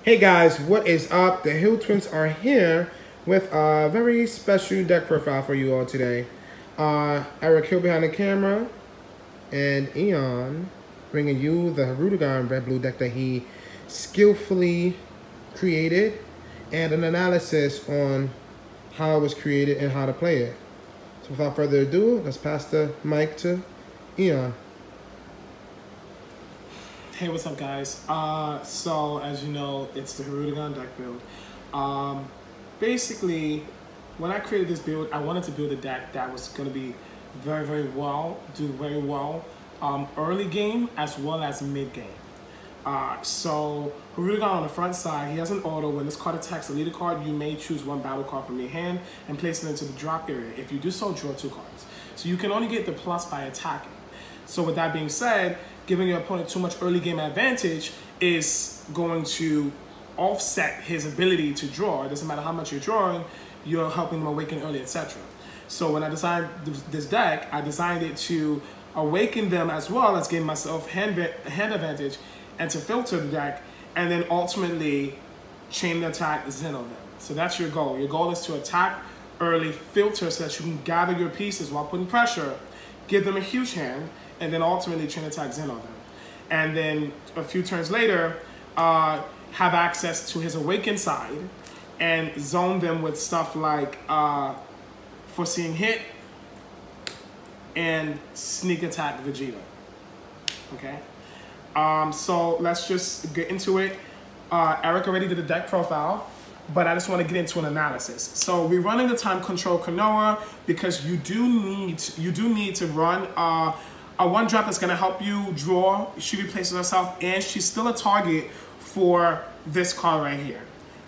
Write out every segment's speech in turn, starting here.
Hey guys, what is up? The Hill Twins are here with a very special deck profile for you all today. Eric Hill behind the camera and Eon bringing you the Hirudegan red-blue deck that he skillfully created and an analysis on how it was created and how to play it. So without further ado, let's pass the mic to Eon. Hey, what's up, guys? So as you know, it's the Hirudegan deck build. Basically, when I created this build, I wanted to build a deck that was going to be do very well early game as well as mid game. So Hirudegan on the front side, he has an auto. When this card attacks a leader card, you may choose one battle card from your hand and place it into the drop area. If you do so, draw 2 cards. So you can only get the plus by attacking. So with that being said, giving your opponent too much early game advantage is going to offset his ability to draw. It doesn't matter how much you're drawing, you're helping him awaken early, etc. So when I designed this deck, I designed it to awaken them as well as give myself hand advantage and to filter the deck and then ultimately chain the attack Zeno them. So that's your goal. Your goal is to attack early, filter so that you can gather your pieces while putting pressure, give them a huge hand, and then ultimately chain attack Zeno them. And then a few turns later, have access to his awakened side and zone them with stuff like foreseeing hit and sneak attack Vegeta. Okay? So let's just get into it. Eric already did a deck profile, but I just want to get into an analysis. So we're running the time control Konoha because you do need to run a 1-drop that's going to help you draw. She replaces herself, and she's still a target for this card right here.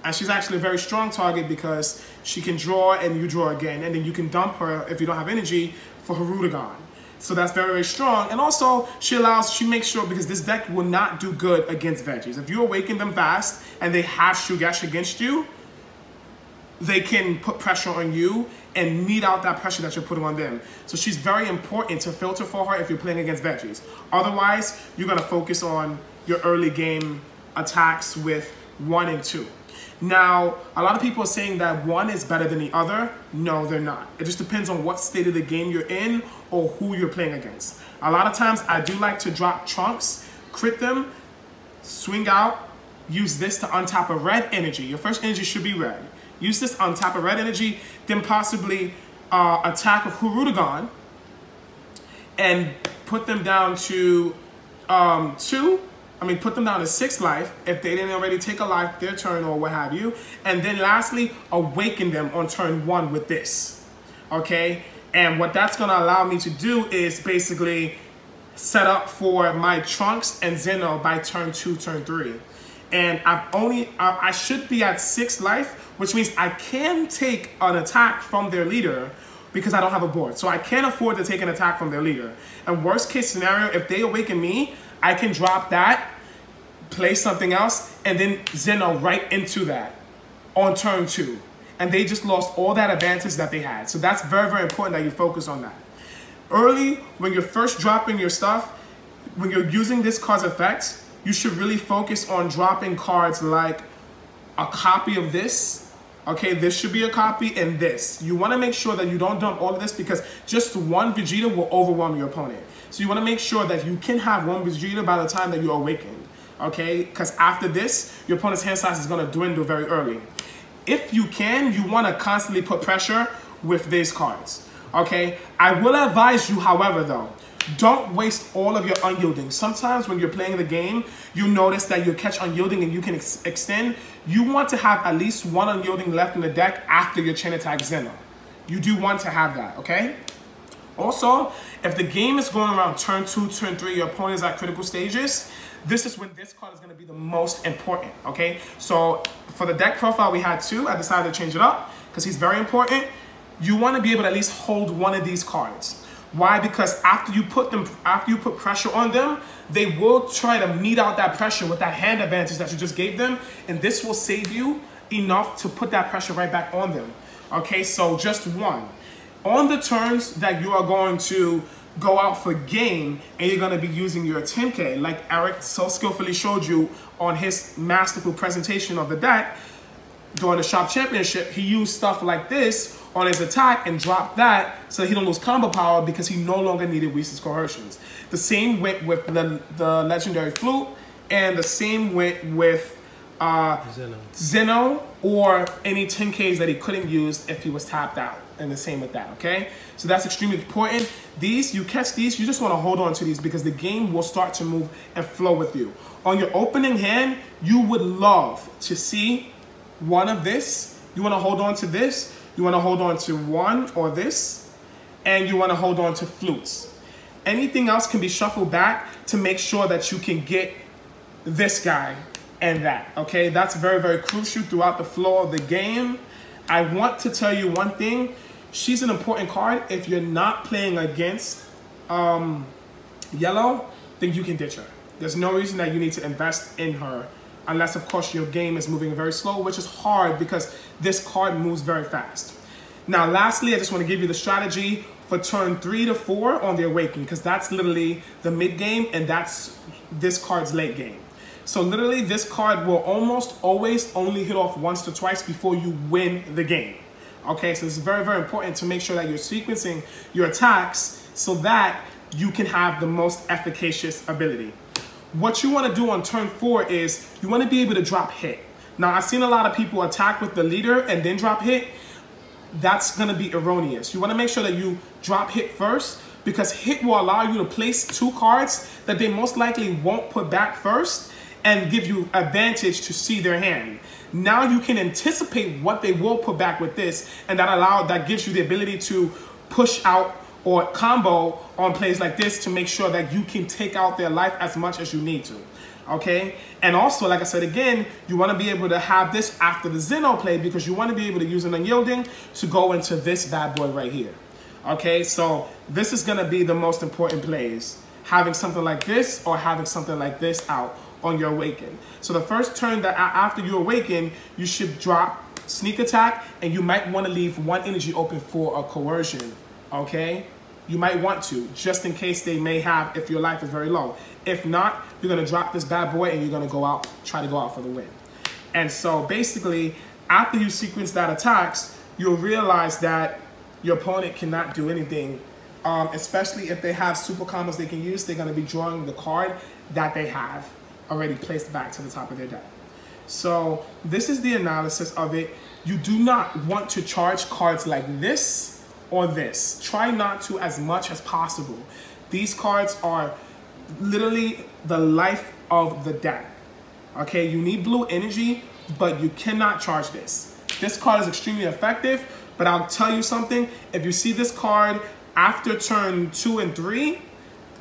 And she's actually a very strong target because she can draw and you draw again, and then you can dump her if you don't have energy for Hirudegan. So that's very strong. And also, she makes sure, because this deck will not do good against veggies. If you awaken them fast and they have Shugesh against you, they can put pressure on you and meet out that pressure that you're putting on them. So she's very important to filter for her if you're playing against veggies. Otherwise, you're gonna focus on your early game attacks with 1 and 2. Now, a lot of people are saying that one is better than the other. No, they're not. It just depends on what state of the game you're in or who you're playing against. A lot of times, I do like to drop Trunks, crit them, swing out, use this to untap a red energy. Your first energy should be red. Use this on top of red energy, then possibly attack with Hirudegan and put them down to put them down to 6 life if they didn't already take a life their turn or what have you. And then lastly, awaken them on turn 1 with this, okay? And what that's gonna allow me to do is basically set up for my Trunks and Zeno by turn 2, turn 3. And I should be at 6 life, which means I can take an attack from their leader because I don't have a board. So I can't afford to take an attack from their leader. And worst case scenario, if they awaken me, I can drop that, play something else, and then Zeno right into that on turn 2. And they just lost all that advantage that they had. So that's very important that you focus on that. Early, when you're first dropping your stuff, when you're using this card's effects, you should really focus on dropping cards like a copy of this. Okay, this should be a copy, and this. You want to make sure that you don't dump all of this because just one Vegeta will overwhelm your opponent. So you want to make sure that you can have one Vegeta by the time that you awaken. Okay, because after this, your opponent's hand size is going to dwindle very early. If you can, you want to constantly put pressure with these cards. Okay, I will advise you, however, though, don't waste all of your unyielding. Sometimes when you're playing the game, you notice that you catch unyielding and you can extend. You want to have at least 1 unyielding left in the deck after your chain attack Zeno. You do want to have that, okay? Also, if the game is going around turn 2, turn 3, your opponent is at critical stages, this is when this card is going to be the most important, okay? So for the deck profile we had 2, I decided to change it up because he's very important. You want to be able to at least hold 1 of these cards. Why? Because after you put pressure on them, they will try to meet out that pressure with that hand advantage that you just gave them, and this will save you enough to put that pressure right back on them. Okay, so just 1. On the turns that you are going to go out for game and you're gonna be using your 10K, like Eric so skillfully showed you on his masterful presentation of the deck during the shop championship. He used stuff like this on his attack and dropped that so that he don't lose combo power because he no longer needed Reese's Coercions. The same went with the legendary flute, and the same went with Zeno or any 10Ks that he couldn't use if he was tapped out, and the same with that, okay? So that's extremely important. These, you catch these, you just want to hold on to these because the game will start to move and flow with you. On your opening hand, you would love to see one of this. You want to hold on to this. You want to hold on to one or this, and you want to hold on to flutes. Anything else can be shuffled back to make sure that you can get this guy and that, okay? That's very, very crucial throughout the flow of the game. I want to tell you one thing. She's an important card. If you're not playing against yellow, then you can ditch her. There's no reason that you need to invest in her unless, of course, your game is moving very slow, which is hard because this card moves very fast. Now, lastly, I just want to give you the strategy for turn 3 to 4 on the Awaken, because that's literally the mid game and that's this card's late game. So literally, this card will almost always only hit off once to twice before you win the game. Okay, so it's very, very important to make sure that you're sequencing your attacks so that you can have the most efficacious ability. What you want to do on turn 4 is you want to be able to drop hit. Now, I've seen a lot of people attack with the leader and then drop hit. That's going to be erroneous. You want to make sure that you drop hit first, because hit will allow you to place 2 cards that they most likely won't put back first and give you advantage to see their hand. Now you can anticipate what they will put back with this, and that gives you the ability to push out or combo on plays like this to make sure that you can take out their life as much as you need to, okay? And also, like I said again, you want to be able to have this after the Zeno play because you want to be able to use an unyielding to go into this bad boy right here, okay? So this is going to be the most important plays, having something like this or having something like this out on your Awaken. So the first turn that after you Awaken, you should drop Sneak Attack, and you might want to leave 1 energy open for a Coercion, okay? You might want to, just in case they may have, if your life is very low. If not, you're going to drop this bad boy and you're going to go out, try to go out for the win. And so basically, after you sequence that attacks, you'll realize that your opponent cannot do anything, especially if they have super combos they can use. They're going to be drawing the card that they have already placed back to the top of their deck. So this is the analysis of it. You do not want to charge cards like this or this. Try not to as much as possible. These cards are literally the life of the deck. Okay, you need blue energy, but you cannot charge this. This card is extremely effective, but I'll tell you something. If you see this card after turn 2 and 3,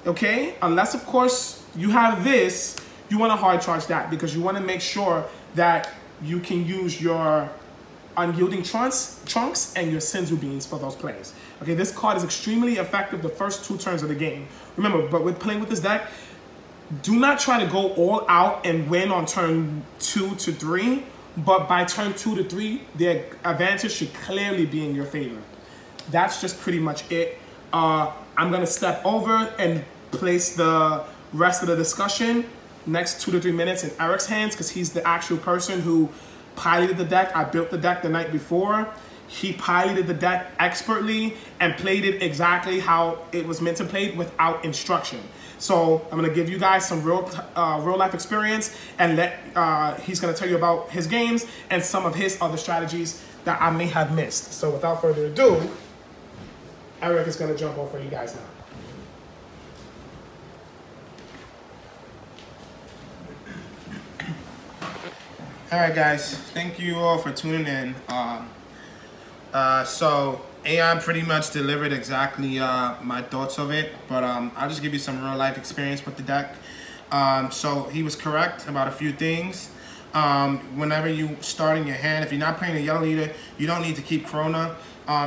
okay, unless of course you have this, you want to hard charge that because you want to make sure that you can use your unyielding trunks and your Senzu beans for those plays. Okay, this card is extremely effective the first 2 turns of the game. Remember, but with playing with this deck, do not try to go all out and win on turn 2 to 3, but by turn 2 to 3, the advantage should clearly be in your favor. That's just pretty much it. I'm gonna step over and place the rest of the discussion next 2 to 3 minutes in Eric's hands because he's the actual person who piloted the deck. I built the deck the night before. He piloted the deck expertly and played it exactly how it was meant to play without instruction. So I'm gonna give you guys some real life experience and he's gonna tell you about his games and some of his other strategies that I may have missed. So without further ado, Eric is gonna jump over you guys now. All right, guys. Thank you all for tuning in. So AI pretty much delivered exactly my thoughts of it, but I'll just give you some real life experience with the deck. So he was correct about a few things. Whenever you start in your hand, if you're not playing a yellow leader, you don't need to keep Corona.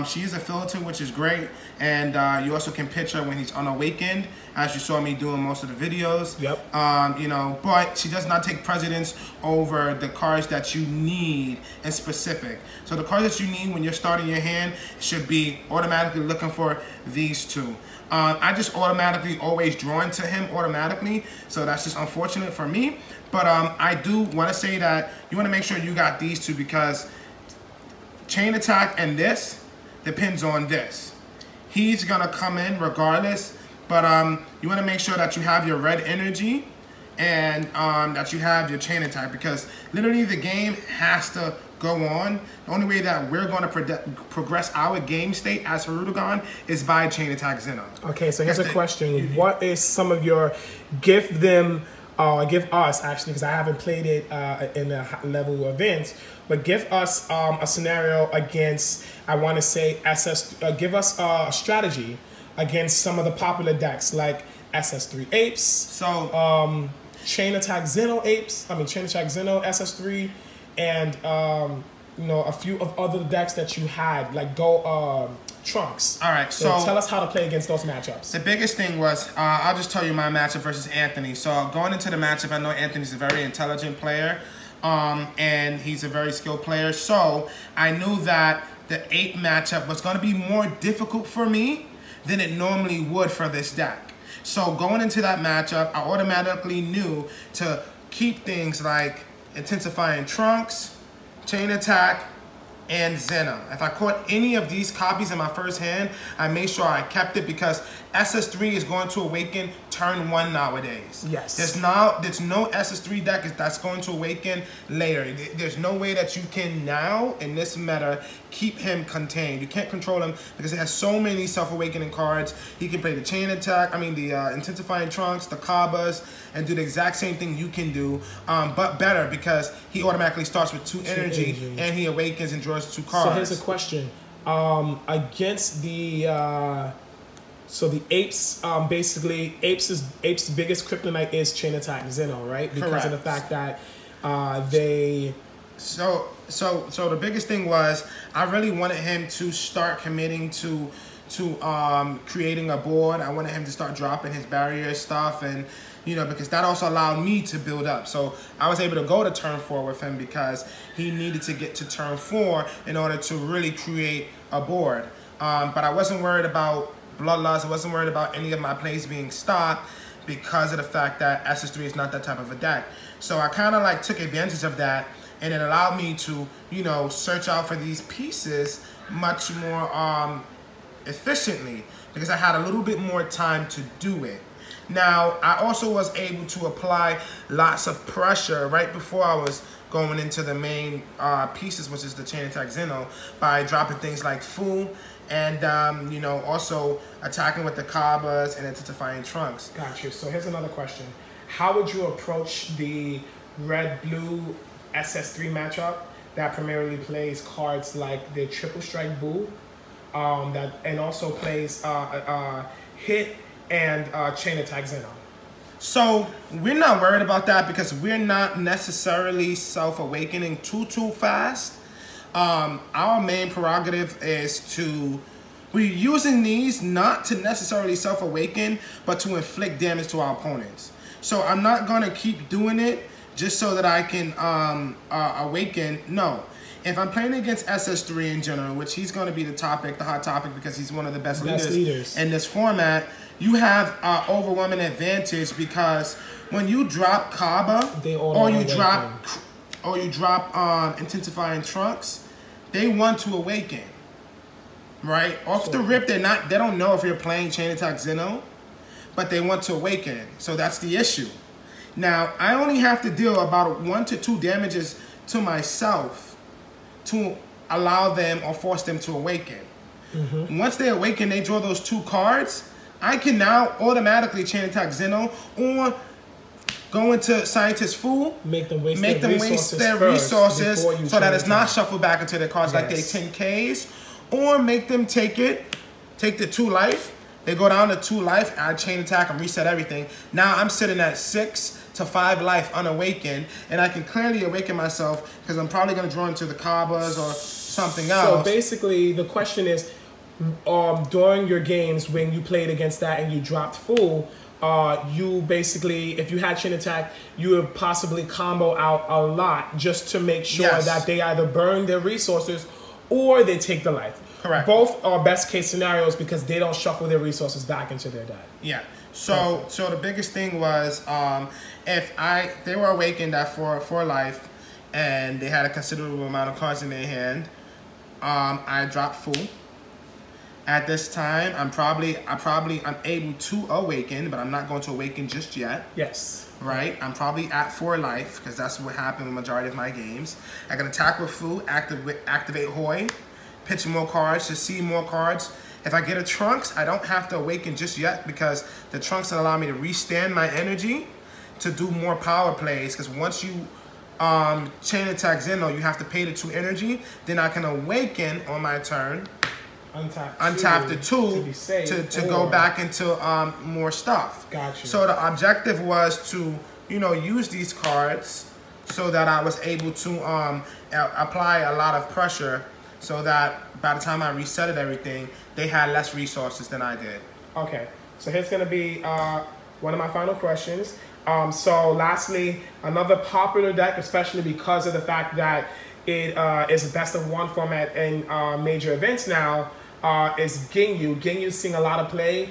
She is a filter, which is great, and you also can pitch her when he's unawakened, as you saw me doing most of the videos. Yep. You know, but she does not take precedence over the cards that you need in specific. So the cards that you need when you're starting your hand should be automatically looking for these two. I just automatically always draw into him automatically, so that's just unfortunate for me. But I do want to say that you want to make sure you got these two, because chain attack and this depends on this. He's gonna come in regardless, but you want to make sure that you have your red energy and that you have your chain attack, because literally the game has to go on. The only way that we're going to progress our game state as Hirudegan is by chain attack Zeno. Okay, so here's a question. What is some of your, give us actually, because I haven't played it in a level events, but give us a scenario against, I want to say give us a strategy against some of the popular decks like SS3 Apes, so Chain Attack Zeno Apes, Chain Attack Zeno SS3, and you know, a few of other decks that you had, like Trunks. All right, so tell us how to play against those matchups. The biggest thing was, I'll just tell you my matchup versus Anthony. So going into the matchup, I know Anthony's a very intelligent player, and he's a very skilled player. So I knew that the ape matchup was going to be more difficult for me than it normally would for this deck. So going into that matchup, I automatically knew to keep things like intensifying Trunks, chain attack, and Zeno. If I caught any of these copies in my first hand, I made sure I kept it, because SS3 is going to awaken turn 1 nowadays. Yes. There's no SS3 deck that's going to awaken later. There's no way that you can now, in this meta, keep him contained. You can't control him because he has so many self-awakening cards. He can play the chain attack, the intensifying Trunks, the Kabas, and do the exact same thing you can do, but better, because he automatically starts with 2 energy and he awakens and draws 2 cards. So here's a question. Against the so the apes, basically apes' biggest kryptonite is chain attack Zeno, right? Because Correct. of the fact that they. So the biggest thing was, I really wanted him to start committing to creating a board. I wanted him to start dropping his barrier stuff, and because that also allowed me to build up. So I was able to go to turn 4 with him, because he needed to get to turn 4 in order to really create a board. But I wasn't worried about bloodlust. I wasn't worried about any of my plays being stopped, because of the fact that SS3 is not that type of a deck. So I kind of took advantage of that, and it allowed me to, search out for these pieces much more efficiently, because I had a little bit more time to do it. Now, I also was able to apply lots of pressure right before I was going into the main pieces, which is the chain attack Zeno, by dropping things like Fu, and also attacking with the Kabas and intensifying Trunks. Gotcha. So here's another question. How would you approach the red-blue SS3 matchup that primarily plays cards like the Triple Strike Boo, and also plays Hit and Chain Attack Zeno? So we're not worried about that, because we're not necessarily self-awakening too fast. Our main prerogative is we're using these not to necessarily self-awaken, but to inflict damage to our opponents. So I'm not gonna keep doing it just so that I can awaken. No. If I'm playing against SS3 in general, which he's going to be the hot topic, because he's one of the best leaders in this format, you have overwhelming advantage, because when you drop Kaba or you drop intensifying Trunks, they want to awaken, right? Off the rip, they don't know if you're playing chain attack Zeno, but they want to awaken. So that's the issue. Now, I only have to deal about 1 to 2 damages to myself to allow them or force them to awaken. Once they awaken, they draw those 2 cards. I can now automatically chain attack Zeno, or go into Scientist Fool, make them waste their resources so that it's not shuffled back into their cards like they 10Ks, or make them take the 2 life. They go down to 2 life, I chain attack and reset everything. Now I'm sitting at 6 to 5 life unawakened, and I can clearly awaken myself, because I'm probably going to draw into the Kabas or something else. So basically, the question is, during your games when you played against that and you dropped full, you basically, if you had chain attack, you would possibly combo out a lot just to make sure that they either burn their resources or they take the life. Correct. Both are best case scenarios because they don't shuffle their resources back into their deck. Yeah. So the biggest thing was if they were awakened at 4 life and they had a considerable amount of cards in their hand, I dropped full. At this time, I'm able to awaken, but I'm not going to awaken just yet. Yes. Right? I'm probably at 4 life, because that's what happened in the majority of my games. I can attack with Fu, activate Hoi, pitch more cards to see more cards. If I get a Trunks, I don't have to awaken just yet, because the Trunks will allow me to restand my energy to do more power plays, because once you chain attack Zeno, you have to pay the 2 energy. Then I can awaken on my turn. Untap the 2 to go back into more stuff. Gotcha. So the objective was to, use these cards so that I was able to apply a lot of pressure so that by the time I resetted everything, they had less resources than I did. Okay, so here's gonna be one of my final questions. So lastly, another popular deck, especially because of the fact that it is a best of 1 format in major events now, is Ginyu. Ginyu's seeing a lot of play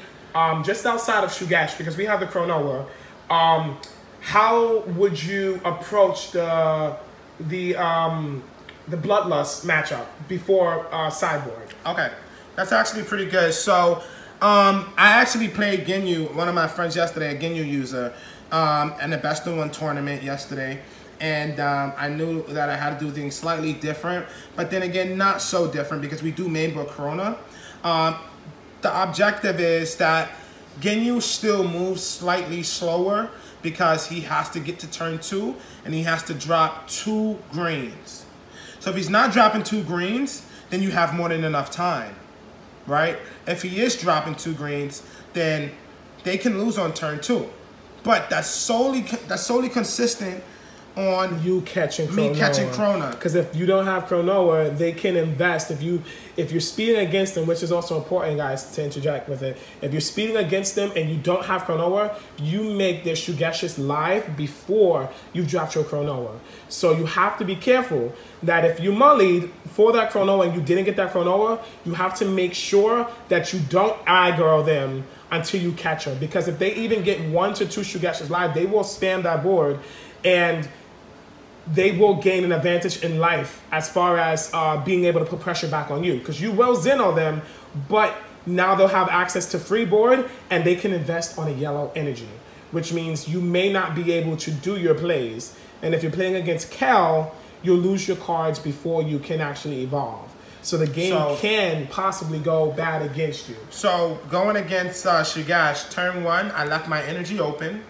just outside of Shugesh because we have the Chronoa. How would you approach the Bloodlust matchup before sideboard? Okay, that's actually pretty good. So I actually played Ginyu, one of my friends yesterday, a Ginyu user, in the Best of 1 tournament yesterday. And I knew that I had to do things slightly different, but then again, not so different because we do mainboard Corona. The objective is that Ginyu still moves slightly slower because he has to get to turn 2 and he has to drop 2 greens. So if he's not dropping 2 greens, then you have more than enough time, right? If he is dropping 2 greens, then they can lose on turn 2. But that's solely consistent on you catching Chronoa. Me catching Chronoa. Because if you don't have Chronoa, they can invest. If you're speeding against them, which is also important, guys, to interject with it. If you're speeding against them and you don't have Chronoa, you make their Shugeshes live before you drop your Chronoa. So you have to be careful that if you mullied for that Chronoa and you didn't get that Chronoa, you have to make sure that you don't aggro them until you catch her. Because if they even get 1 to 2 Shugeshes live, they will spam that board and they will gain an advantage in life as far as being able to put pressure back on you. Because you will Zeno them, but now they'll have access to free board and they can invest on a yellow energy, which means you may not be able to do your plays. And if you're playing against Kel, you'll lose your cards before you can actually evolve. So the game can possibly go bad against you. So going against Shugesh, turn 1, I left my energy open.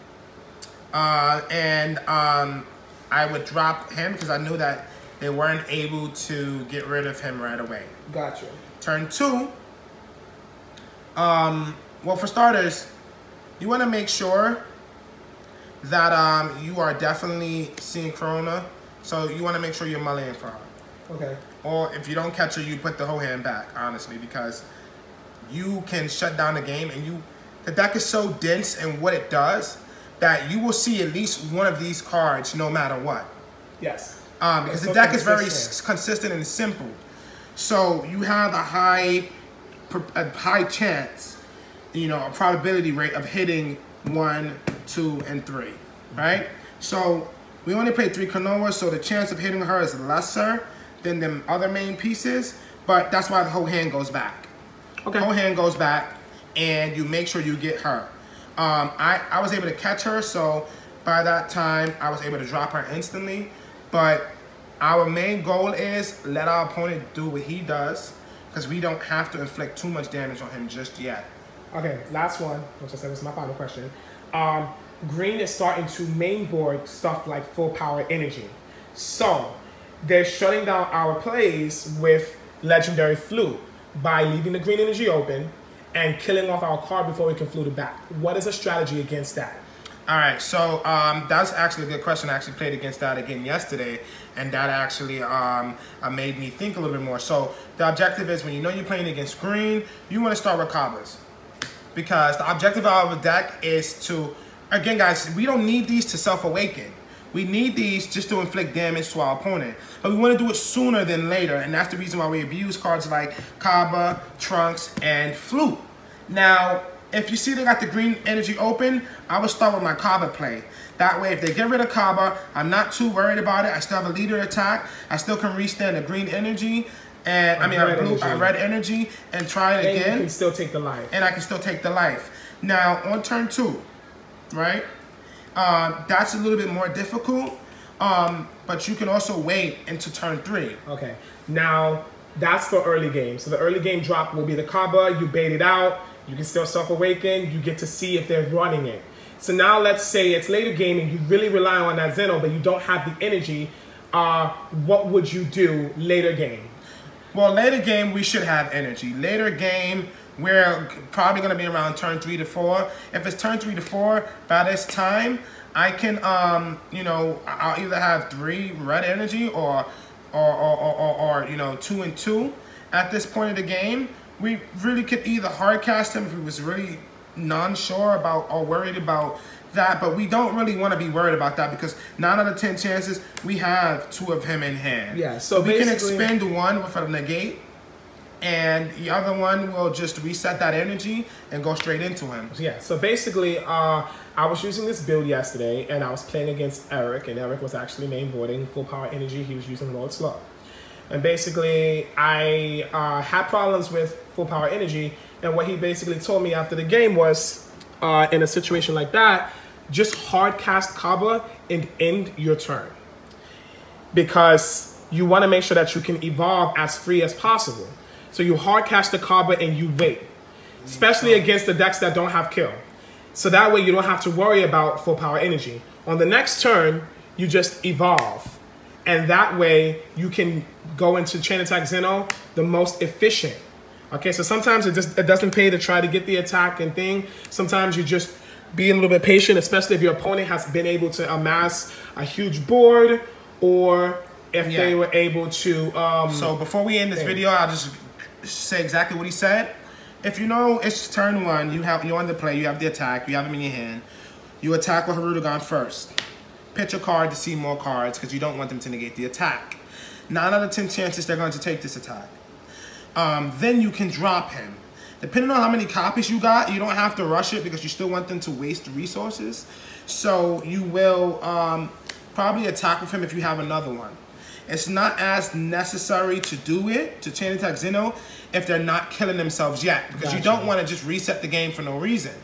I would drop him because I knew that they weren't able to get rid of him right away. Gotcha. Turn 2. Well, for starters, you want to make sure that you are definitely seeing Corona. So you want to make sure you're mulling for her. Okay. Or if you don't catch her, you put the whole hand back, honestly, because you can shut down the game. And the deck is so dense in what it does that you will see at least one of these cards no matter what. Yes. Because the deck is very consistent and simple. So you have a high chance, a probability rate of hitting 1, 2, and 3, right? So we only played 3 Konoas, so the chance of hitting her is lesser than the other main pieces, but that's why the whole hand goes back. Okay. The whole hand goes back, and you make sure you get her. I was able to catch her, so by that time, I was able to drop her instantly. But our main goal is let our opponent do what he does, because we don't have to inflict too much damage on him just yet. Okay, last one, which I said was my final question. Green is starting to mainboard stuff like full power energy. So they're shutting down our plays with Legendary Flute by leaving the green energy open and killing off our card before we can flute it back. What is a strategy against that? All right, so that's actually a good question. I actually played against that again yesterday, and that actually made me think a little bit more. So the objective is when you know you're playing against green, you want to start with Kabas. Because the objective of a deck is to, again guys, we don't need these to self-awaken. We need these just to inflict damage to our opponent. But we want to do it sooner than later, and that's the reason why we abuse cards like Kaba, Trunks, and Flute. Now, if you see they got the green energy open, I would start with my Kaba play. That way, if they get rid of Kaba, I'm not too worried about it. I still have a leader attack. I still can restand the green energy. And I mean, a red energy, and try it again. And you can still take the life. And I can still take the life. Now, on turn 2, right? That's a little bit more difficult, but you can also wait into turn 3. Okay. Now, that's for early game. So the early game drop will be the Kaba. You bait it out. You can still self-awaken. You get to see if they're running it. So now let's say it's later game and you really rely on that Zeno, but you don't have the energy. What would you do later game? Well, later game, we should have energy. Later game, we're probably going to be around turn 3 to 4. If it's turn 3 to 4, by this time, I can, you know, I'll either have 3 red energy or you know, 2 and 2. At this point of the game, we really could either hard cast him if we was really non-sure about or worried about that, but we don't really want to be worried about that because 9 out of 10 chances we have 2 of him in hand. Yeah, so we can expend 1 with a negate, and the other one will just reset that energy and go straight into him. Yeah, so basically, I was using this build yesterday, and I was playing against Eric, and Eric was actually main boarding full power energy. He was using Lord Slug. And basically, I had problems with full power energy, and what he basically told me after the game was, in a situation like that, just hard cast Kaba and end your turn. Because you want to make sure that you can evolve as free as possible. So you hard cast the Kaba and you wait. Especially against the decks that don't have kill. So that way you don't have to worry about full power energy. On the next turn, you just evolve. And that way you can go into Chain Attack Zeno the most efficient. Okay, so sometimes it doesn't pay to try to get the attack and thing. Sometimes you just be a little bit patient, especially if your opponent has been able to amass a huge board, or if they were able to... so before we end this video, I'll just say exactly what he said. If you know it's turn 1, you're on the play, you have the attack, you have him in your hand. You attack with Hirudegan first. Pitch a card to see more cards because you don't want them to negate the attack. 9 out of 10 chances they're going to take this attack. Then you can drop him. Depending on how many copies you got, you don't have to rush it because you still want them to waste resources. So you will probably attack with him if you have another one. It's not as necessary to do it, to Chain Attack Zeno, if they're not killing themselves yet. Because you don't want to just reset the game for no reason.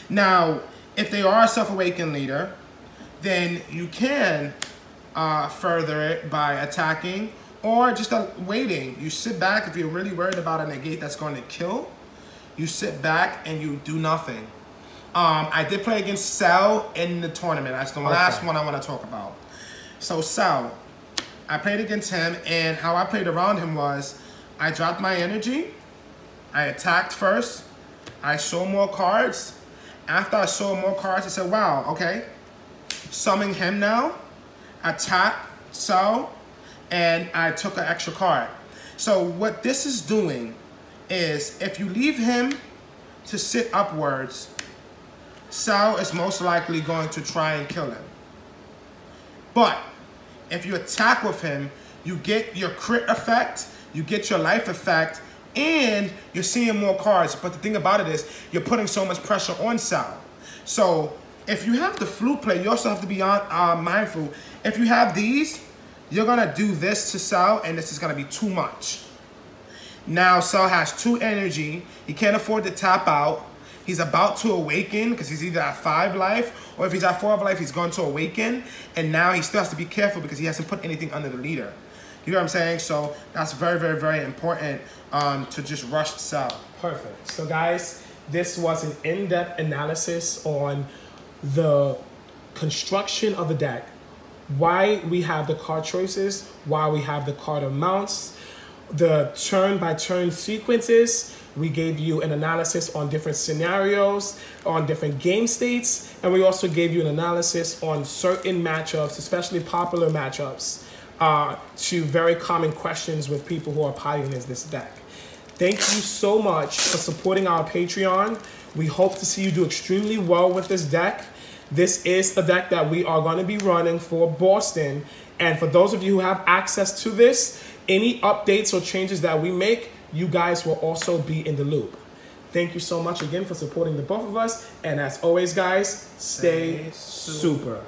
Now, if they are a self-awakened leader, then you can further it by attacking or just waiting. You sit back if you're really worried about a negate that's going to kill. You sit back and you do nothing. I did play against Cell in the tournament. That's the last one I want to talk about. So Cell, I played against him, and how I played around him was I dropped my energy, I attacked first, I saw more cards. After I saw more cards, I said, wow, okay, summon him now, attack Cell, and I took an extra card. So what this is doing is if you leave him to sit upwards, Cell is most likely going to try and kill him. But if you attack with him, you get your crit effect, you get your life effect, and you're seeing more cards. But the thing about it is, you're putting so much pressure on Cell. So if you have the flute play, you also have to be mindful. If you have these, you're gonna do this to Cell, and this is gonna be too much. Now Cell has 2 energy. He can't afford to tap out. He's about to awaken because he's either at 5 life, or if he's at 4 of life, he's going to awaken. And now he still has to be careful because he hasn't put anything under the leader. You know what I'm saying? So that's very, very, very important to just rush Cell. Perfect. So guys, this was an in-depth analysis on the construction of the deck, why we have the card choices, why we have the card amounts, the turn-by-turn sequences. We gave you an analysis on different scenarios, on different game states, and we also gave you an analysis on certain matchups, especially popular matchups, to very common questions with people who are piloting this deck. Thank you so much for supporting our Patreon. We hope to see you do extremely well with this deck. This is the deck that we are going to be running for Boston. And for those of you who have access to this, any updates or changes that we make, you guys will also be in the loop. Thank you so much again for supporting the both of us. And as always, guys, stay super.